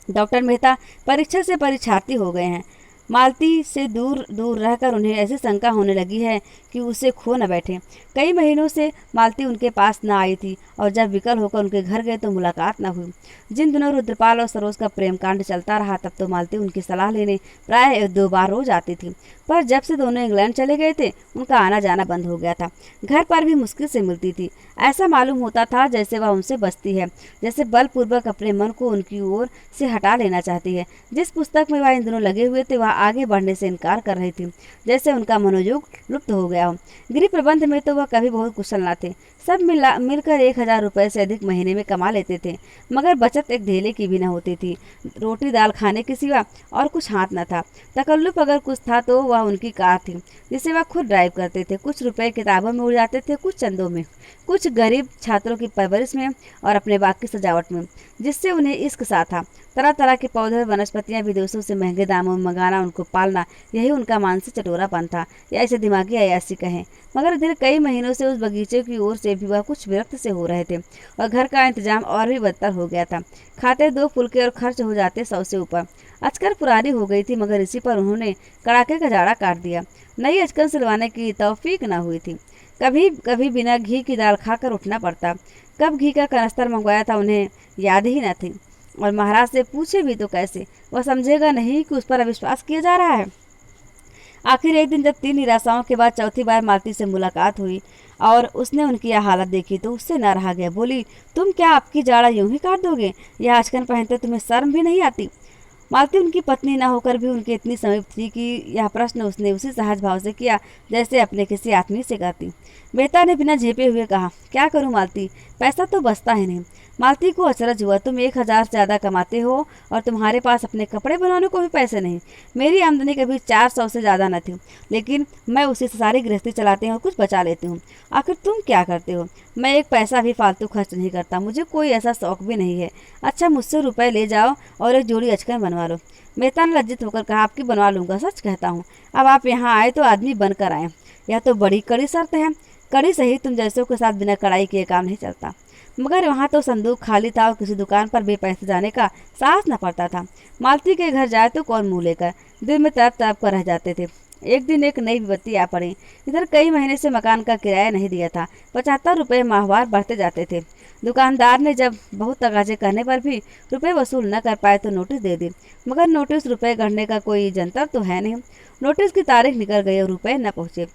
डॉक्टर मेहता परीक्षा से परीक्षार्थी हो गए हैं। मालती से दूर दूर रहकर उन्हें ऐसी शंका होने लगी है कि उसे खो न बैठे। कई महीनों से मालती उनके पास न आई थी, और जब विकल होकर उनके घर गए तो मुलाकात न हुई। जिन दिनों रुद्रपाल और सरोज का प्रेम कांड चलता रहा, तब तो मालती उनकी सलाह लेने प्राय 1-2 बार रोज आती थी, पर जब से दोनों इंग्लैंड चले गए थे उनका आना जाना बंद हो गया था। घर पर भी मुश्किल से मिलती थी। ऐसा मालूम होता था जैसे वह उनसे बसती है, जैसे बलपूर्वक अपने मन को उनकी ओर से हटा लेना चाहती है। जिस पुस्तक में वह इन दिनों लगे हुए थे वह आगे बढ़ने से इनकार कर रही थी, जैसे उनका मनोयोग लुप्त हो गया हो। गृह प्रबंध में तो वह कभी बहुत कुशल न थे। सब मिलकर 1000 रुपये से अधिक महीने में कमा लेते थे, मगर बचत एक ढेले की भी न होती थी। रोटी दाल खाने के सिवा और कुछ हाथ न था। तकल्लुफ अगर कुछ था तो वह उनकी कार थी, जिसे वह खुद ड्राइव करते थे। कुछ रुपए किताबों में उड़ जाते थे, कुछ चंदों में, कुछ गरीब छात्रों की परवरिश में, और अपने बाकी सजावट में, जिससे उन्हें इश्क सा था। तरह तरह के पौधे वनस्पतियां विदेशों से महंगे दामों में मंगाना, उनको पालना, यही उनका मानसिक चटोरापन था, या इसे दिमागी अयासी कहें। मगर इधर कई महीनों से उस बगीचे की ओर से भी वह कुछ विरक्त से हो रहे थे, और घर का इंतजाम और भी बदतर हो गया था। खाते 2 फुलके और खर्च हो जाते 100 से ऊपर। अचकन पुरानी हो गई थी, मगर इसी पर उन्होंने कड़ाके का जाड़ा काट दिया। नई अचकन सिलवाने की तौफीक न हुई थी। कभी कभी बिना घी की दाल खाकर उठना पड़ता। कब घी का कनस्तर मंगवाया था उन्हें याद ही न थी। और महाराज से पूछे भी तो कैसे, वह समझेगा नहीं कि उस पर अविश्वास किया जा रहा है। आखिर एक दिन जब 3 निराशाओं के बाद चौथी बार मालती से मुलाकात हुई और उसने उनकी यह हालत देखी तो उससे न रहा गया। बोली, तुम क्या आपकी जाड़ा यूं ही काट दोगे? यह आजकल पहनते तुम्हें शर्म भी नहीं आती? मालती उनकी पत्नी न होकर भी उनके इतनी समीप थी कि यह प्रश्न उसने उसी सहज भाव से किया जैसे अपने किसी आत्मीय से करती। बेहता ने बिना झेपे हुए कहा, क्या करूं मालती, पैसा तो बचता है नहीं। मालती को अचरज हुआ, तुम 1000 से ज़्यादा कमाते हो और तुम्हारे पास अपने कपड़े बनाने को भी पैसे नहीं। मेरी आमदनी कभी 400 से ज़्यादा न थी, लेकिन मैं उसी से सारी गृहस्थी चलाती हूँ और कुछ बचा लेती हूँ। आखिर तुम क्या करते हो? मैं एक पैसा भी फालतू खर्च नहीं करता, मुझे कोई ऐसा शौक भी नहीं है। अच्छा, मुझसे रुपए ले जाओ और एक जोड़ी अचकन बनवा लो। मेहता ने लज्जित होकर कहा, आपकी बनवा लूँगा, सच कहता हूँ। अब आप यहाँ आए तो आदमी बनकर आए। यह तो बड़ी कड़ी शर्त है। कड़ी सही, तुम जैसों के साथ बिना कड़ाई किए काम नहीं चलता। मगर वहाँ तो संदूक खाली था और किसी दुकान पर बेपैसे जाने का साहस न पड़ता था। मालती के घर जाए तो कौन मुँह लेकर, दिल में तड़प तड़प कर रह जाते थे। एक दिन एक नई विपत्ति आ पड़ी। इधर कई महीने से मकान का किराया नहीं दिया था। 75 रुपये माहवार बढ़ते जाते थे। दुकानदार ने जब बहुत तगाजे करने पर भी रुपए वसूल न कर पाए तो नोटिस दे दी, मगर नोटिस रुपए गढ़ने का कोई जंतर तो है नहीं। नोटिस की तारीख निकल गई और रुपए न पहुँचे।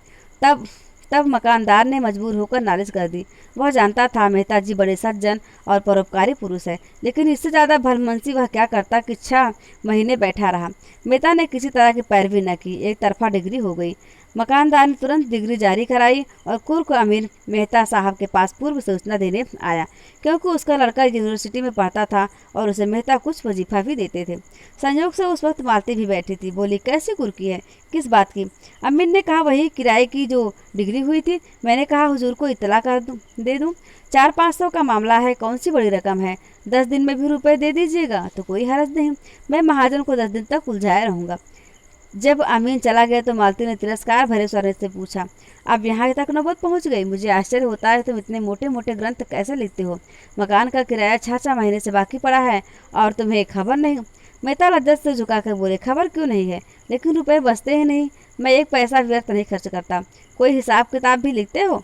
तब तब मकानदार ने मजबूर होकर नालिश कर दी। वह जानता था मेहता जी बड़े सज्जन और परोपकारी पुरुष है, लेकिन इससे ज़्यादा भलमनसी वह क्या करता कि 6 महीने बैठा रहा। मेहता ने किसी तरह की पैरवी न की, एक तरफा डिग्री हो गई। मकानदार ने तुरंत डिग्री जारी कराई और कुर्क अमीर मेहता साहब के पास पूर्व सूचना देने आया, क्योंकि उसका लड़का यूनिवर्सिटी में पढ़ता था और उसे मेहता कुछ वजीफा भी देते थे। संयोग से उस वक्त मालती भी बैठी थी। बोली, कैसी कुर्की है, किस बात की? अमीर ने कहा, वही किराए की जो डिग्री हुई थी। मैंने कहा, हुजूर को इतला दे दूं। 400-500 का मामला है, कौन सी बड़ी रकम है। 10 दिन में भी रुपए दे दीजिएगा तो कोई हर्ज नहीं। मैं महाजन को 10 दिन तक उलझाए रहूँगा। जब अमीन चला गया तो मालती ने तिरस्कार भरे स्वर से पूछा, अब यहाँ तक नौबत पहुँच गई? मुझे आश्चर्य होता है तुम इतने मोटे मोटे ग्रंथ कैसे लिखते हो? मकान का किराया 6 महीने से बाकी पड़ा है और तुम्हें खबर नहीं? मेहता लज्जत से झुकाकर बोले, खबर क्यों नहीं है, लेकिन रुपए बचते ही नहीं। मैं एक पैसा व्यर्थ नहीं खर्च करता। कोई हिसाब किताब भी लिखते हो?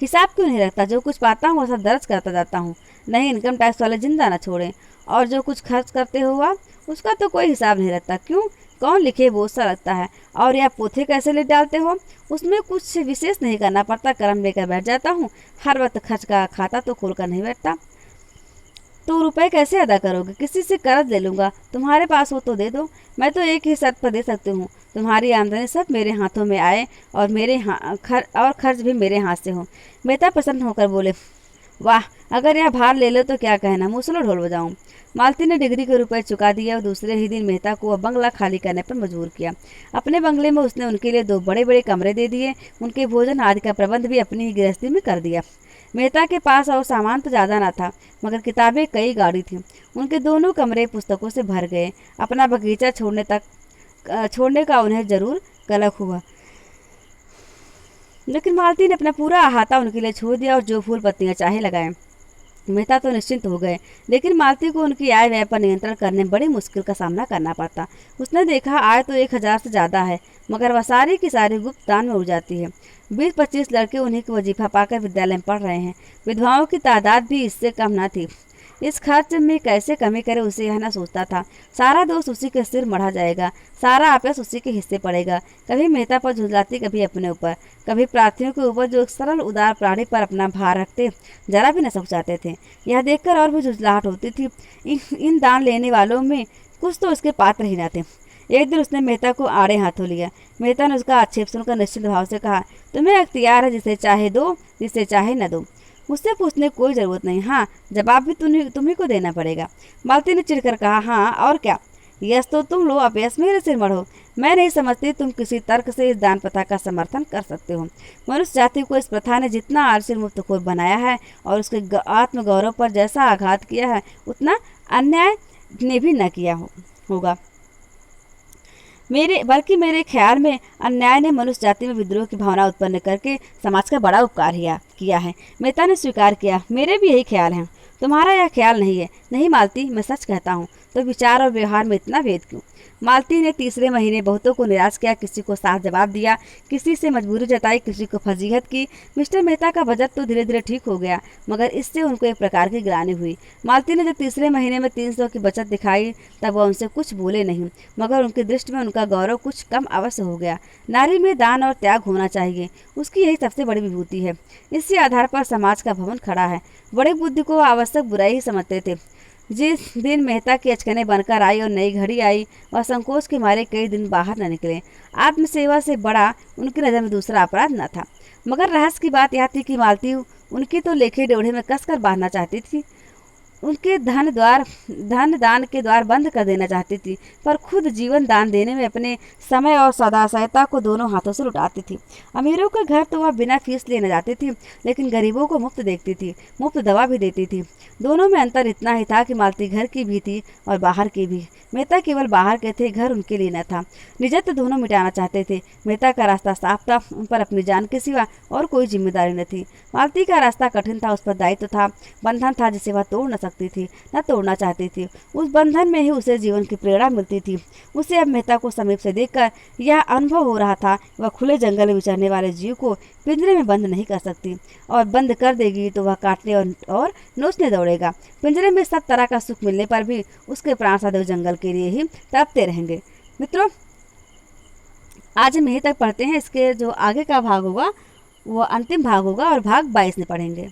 हिसाब क्यों नहीं रखता? जो कुछ पाता हूँ वो सब दर्ज करता जाता हूँ। नहीं, इनकम टैक्स वाले जिंदा न छोड़ें। और जो कुछ खर्च करते हो आप, उसका तो कोई हिसाब नहीं रखता। क्यों? कौन लिखे बोझ सा लगता है। और यह पोथे कैसे लिख डालते हो? उसमें कुछ विशेष नहीं करना पड़ता, कलम लेकर बैठ जाता हूँ। हर वक्त खर्च का खाता तो खोलकर नहीं बैठता। तो रुपए कैसे अदा करोगे? किसी से कर्ज ले लूंगा। तुम्हारे पास हो तो दे दो। मैं तो एक ही शर्त पर दे सकती हूँ, तुम्हारी आमदनी सब मेरे हाथों में आए और खर्च भी मेरे हाथ से हो। मेहता प्रसन्न होकर बोले, वाह, अगर यह भार ले लो तो क्या कहना, मूसलो ढोल बजाऊं। मालती ने डिग्री के रुपए चुका दिए और दूसरे ही दिन मेहता को बंगला खाली करने पर मजबूर किया। अपने बंगले में उसने उनके लिए 2 बड़े बड़े कमरे दे दिए। उनके भोजन आदि का प्रबंध भी अपनी ही गृहस्थी में कर दिया। मेहता के पास और सामान तो ज़्यादा ना था, मगर किताबें कई गाड़ी थीं। उनके दोनों कमरे पुस्तकों से भर गए। अपना बगीचा छोड़ने का उन्हें जरूर कलक हुआ, लेकिन मालती ने अपना पूरा अहाता उनके लिए छोड़ दिया और जो फूल पत्तियां चाहे लगाए। मेहता तो निश्चिंत हो गए, लेकिन मालती को उनकी आय व्यय पर नियंत्रण करने में बड़ी मुश्किल का सामना करना पड़ता। उसने देखा आय तो 1000 से ज़्यादा है, मगर वह सारी की सारी गुप्त दान में उड़ जाती है। 20-25 लड़के उन्हीं को वजीफा पाकर विद्यालय में पढ़ रहे हैं। विधवाओं की तादाद भी इससे कम न थी। इस खर्च में कैसे कमी करे उसे यह न सोचता था। सारा दोष उसी के सिर मढ़ा जाएगा, सारा आपस उसी के हिस्से पड़ेगा। कभी मेहता पर झुंझलाती, कभी अपने ऊपर, कभी प्रार्थियों के ऊपर जो एक सरल उदार प्राणी पर अपना भार रखते जरा भी न सोचाते थे। यह देखकर और भी झुंझलाहट होती थी। इन दान लेने वालों में कुछ तो उसके पात्र ही न थे। एक दिन उसने मेहता को आड़े हाथों लिया। मेहता ने उसका आक्षेप सुनकर निश्चित भाव से कहा, तुम्हें अख्तियार है, जिसे चाहे दो, जिसे चाहे न दो। मुझसे पूछने की कोई ज़रूरत नहीं। हाँ, जवाब भी तुम्ही को देना पड़ेगा। मालती ने चिढ़कर कहा, हाँ और क्या? यश तो तुम लो, अपयश मेरे सिर मढ़ो। मैं नहीं समझती तुम किसी तर्क से इस दान प्रथा का समर्थन कर सकते हो। मनुष्य जाति को इस प्रथा ने जितना आलसी मुफ्तखोर बनाया है और उसके आत्मगौरव पर जैसा आघात किया है, उतना अन्याय ने भी न किया होगा। बल्कि मेरे ख्याल में अन्याय ने मनुष्य जाति में विद्रोह की भावना उत्पन्न करके समाज का बड़ा उपकार किया है। मेहता ने स्वीकार किया, मेरे भी यही ख्याल है। तुम्हारा यह ख्याल नहीं है? नहीं मालती, मैं सच कहता हूँ। तो विचार और व्यवहार में इतना भेद क्यों? मालती ने तीसरे महीने बहुतों को निराश किया, किसी को साफ जवाब दिया, किसी से मजबूरी जताई, किसी को फजीहत की। मिस्टर मेहता का बजट तो धीरे धीरे ठीक हो गया, मगर इससे उनको एक प्रकार की ग्लानि हुई। मालती ने जब तीसरे महीने में 300 की बचत दिखाई तब वह उनसे कुछ बोले नहीं, मगर उनकी दृष्टि में उनका गौरव कुछ कम अवश्य हो गया। नारी में दान और त्याग होना चाहिए, उसकी यही सबसे बड़ी विभूति है। इसी आधार पर समाज का भवन खड़ा है। बड़े बुद्धि को आवश्यक बुराई ही समझते थे। जिस दिन मेहता की अचकने बनकर आई और नई घड़ी आई, वह संकोच के मारे कई दिन बाहर न निकले। आत्मसेवा से बड़ा उनकी नज़र में दूसरा अपराध न था। मगर रहस्य की बात यह थी कि मालती उनकी तो लेखे डोढ़े में कसकर बांधना चाहती थी। उनके धन दान के द्वार बंद कर देना चाहती थी, पर खुद जीवन दान देने में अपने समय और सदाशयता को दोनों हाथों से लुटाती थी। अमीरों के घर तो वह बिना फीस लेने जाती थी, लेकिन गरीबों को मुफ्त देखती थी, मुफ्त दवा भी देती थी। दोनों में अंतर इतना ही था कि मालती घर की भी थी और बाहर की भी। मेहता केवल बाहर के थे, घर उनके लिए न था। निजत दोनों मिटाना चाहते थे। मेहता का रास्ता साफ था, उन पर अपनी जान के सिवा और कोई जिम्मेदारी न थी। मालती का रास्ता कठिन था, उस पर दायित्व था, बंधन था जिसे वह तोड़ न सकती थी, न तोड़ना चाहती थी। उस बंधन में ही उसे जीवन की प्रेरणा मिलती थी। उसे अब मेहता को समीप से देखकर यह अनुभव हो रहा था, वह खुले जंगल में विचरने वाले जीव को पिंजरे में बंद नहीं कर सकती, और बंद कर देगी तो वह काटने और नोचने दौड़ेगा। पिंजरे में सब तरह का सुख मिलने पर भी उसके प्राण सदैव जंगल के लिए ही तड़पते रहेंगे। मित्रों, आज हम यहीं तक पढ़ते हैं। इसके जो आगे का भाग होगा वो अंतिम भाग होगा और भाग 22 में पढ़ेंगे।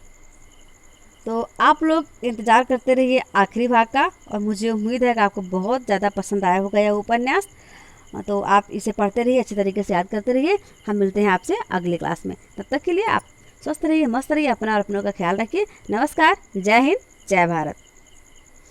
तो आप लोग इंतज़ार करते रहिए आखिरी भाग का, और मुझे उम्मीद है कि आपको बहुत ज़्यादा पसंद आया होगा यह उपन्यास। तो आप इसे पढ़ते रहिए, अच्छी तरीके से याद करते रहिए। हम मिलते हैं आपसे अगले क्लास में। तब तक के लिए आप स्वस्थ रहिए, मस्त रहिए, अपना और अपनों का ख्याल रखिए। नमस्कार, जय हिंद, जय भारत।